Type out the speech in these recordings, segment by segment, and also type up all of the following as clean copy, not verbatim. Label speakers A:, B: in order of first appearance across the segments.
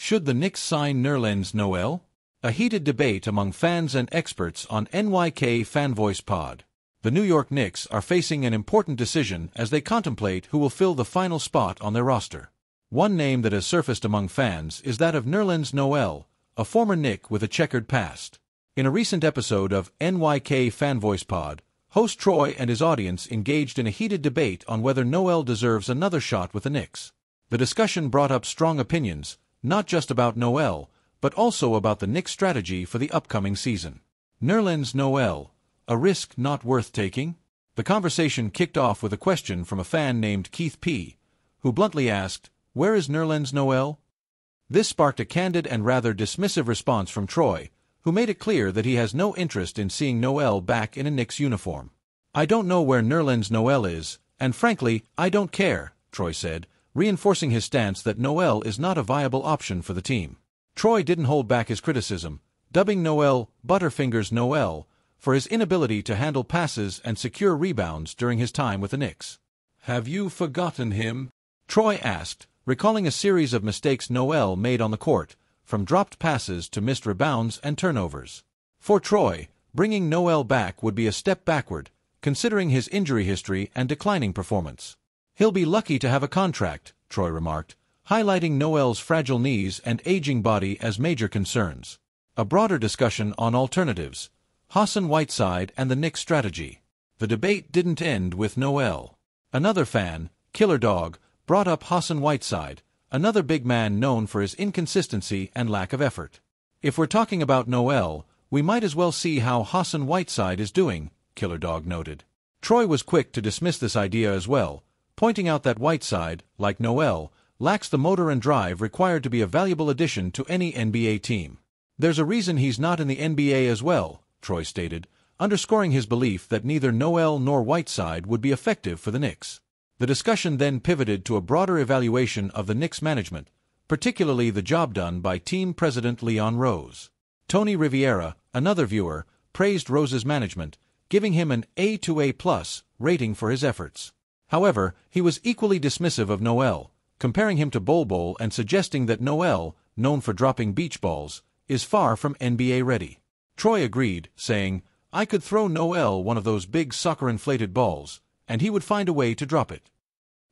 A: Should the Knicks sign Nerlens Noel? A heated debate among fans and experts on NYK Fan Voice Pod. The New York Knicks are facing an important decision as they contemplate who will fill the final spot on their roster. One name that has surfaced among fans is that of Nerlens Noel, a former Knick with a checkered past. In a recent episode of NYK Fan Voice Pod, host Troy and his audience engaged in a heated debate on whether Noel deserves another shot with the Knicks. The discussion brought up strong opinions, not just about Noel, but also about the Knicks' strategy for the upcoming season. Nerlens Noel, a risk not worth taking? The conversation kicked off with a question from a fan named Keith P., who bluntly asked, "Where is Nerlens Noel?" This sparked a candid and rather dismissive response from Troy, who made it clear that he has no interest in seeing Noel back in a Knicks uniform. "I don't know where Nerlens Noel is, and frankly, I don't care," Troy said, reinforcing his stance that Noel is not a viable option for the team. Troy didn't hold back his criticism, dubbing Noel Butterfingers Noel for his inability to handle passes and secure rebounds during his time with the Knicks. "Have you forgotten him?" Troy asked, recalling a series of mistakes Noel made on the court, from dropped passes to missed rebounds and turnovers. For Troy, bringing Noel back would be a step backward, considering his injury history and declining performance. "He'll be lucky to have a contract," Troy remarked, highlighting Noel's fragile knees and aging body as major concerns. A broader discussion on alternatives, Hassan Whiteside and the Knicks' strategy. The debate didn't end with Noel. Another fan, Killer Dog, brought up Hassan Whiteside, another big man known for his inconsistency and lack of effort. "If we're talking about Noel, we might as well see how Hassan Whiteside is doing," Killer Dog noted. Troy was quick to dismiss this idea as well, pointing out that Whiteside, like Noel, lacks the motor and drive required to be a valuable addition to any NBA team. "There's a reason he's not in the NBA as well," Troy stated, underscoring his belief that neither Noel nor Whiteside would be effective for the Knicks. The discussion then pivoted to a broader evaluation of the Knicks management, particularly the job done by team president Leon Rose. Tony Riviera, another viewer, praised Rose's management, giving him an A to A+ rating for his efforts. However, he was equally dismissive of Noel, comparing him to Bol Bol and suggesting that Noel, known for dropping beach balls, is far from NBA ready. Troy agreed, saying, "I could throw Noel one of those big soccer-inflated balls, and he would find a way to drop it."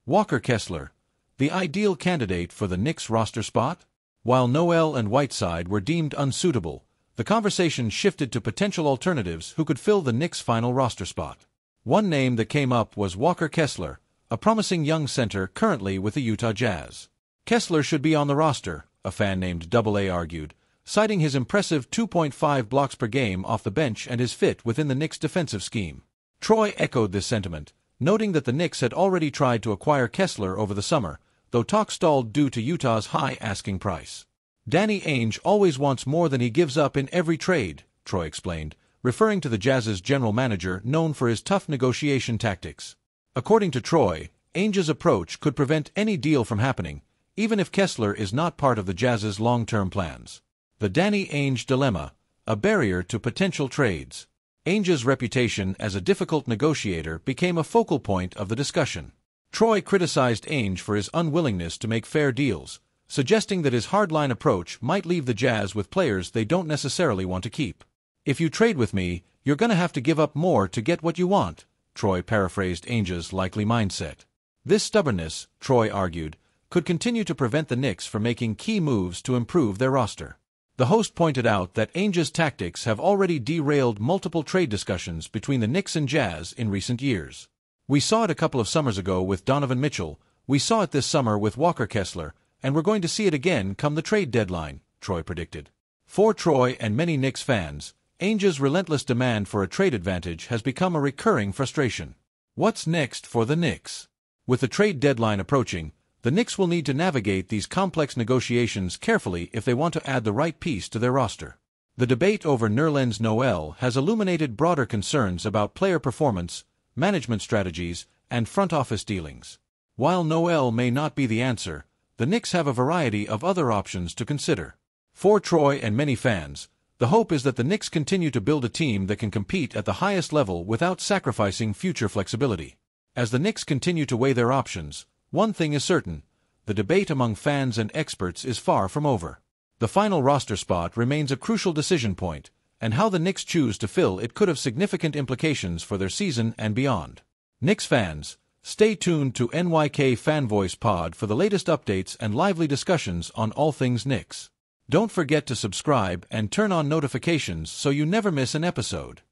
A: Walker Kessler, the ideal candidate for the Knicks roster spot? While Noel and Whiteside were deemed unsuitable, the conversation shifted to potential alternatives who could fill the Knicks' final roster spot. One name that came up was Walker Kessler, a promising young center currently with the Utah Jazz. "Kessler should be on the roster," a fan named AA argued, citing his impressive 2.5 blocks per game off the bench and his fit within the Knicks' defensive scheme. Troy echoed this sentiment, noting that the Knicks had already tried to acquire Kessler over the summer, though talk stalled due to Utah's high asking price. "Danny Ainge always wants more than he gives up in every trade," Troy explained, referring to the Jazz's general manager known for his tough negotiation tactics. According to Troy, Ainge's approach could prevent any deal from happening, even if Kessler is not part of the Jazz's long-term plans. The Danny Ainge dilemma, a barrier to potential trades. Ainge's reputation as a difficult negotiator became a focal point of the discussion. Troy criticized Ainge for his unwillingness to make fair deals, suggesting that his hardline approach might leave the Jazz with players they don't necessarily want to keep. "If you trade with me, you're going to have to give up more to get what you want," Troy paraphrased Ainge's likely mindset. This stubbornness, Troy argued, could continue to prevent the Knicks from making key moves to improve their roster. The host pointed out that Ainge's tactics have already derailed multiple trade discussions between the Knicks and Jazz in recent years. "We saw it a couple of summers ago with Donovan Mitchell, we saw it this summer with Walker Kessler, and we're going to see it again come the trade deadline," Troy predicted. For Troy and many Knicks fans, Ainge's relentless demand for a trade advantage has become a recurring frustration. What's next for the Knicks? With the trade deadline approaching, the Knicks will need to navigate these complex negotiations carefully if they want to add the right piece to their roster. The debate over Nerlens Noel has illuminated broader concerns about player performance, management strategies, and front office dealings. While Noel may not be the answer, the Knicks have a variety of other options to consider. For Troy and many fans, the hope is that the Knicks continue to build a team that can compete at the highest level without sacrificing future flexibility. As the Knicks continue to weigh their options, one thing is certain: the debate among fans and experts is far from over. The final roster spot remains a crucial decision point, and how the Knicks choose to fill it could have significant implications for their season and beyond. Knicks fans, stay tuned to NYK Fan Voice Pod for the latest updates and lively discussions on all things Knicks. Don't forget to subscribe and turn on notifications so you never miss an episode.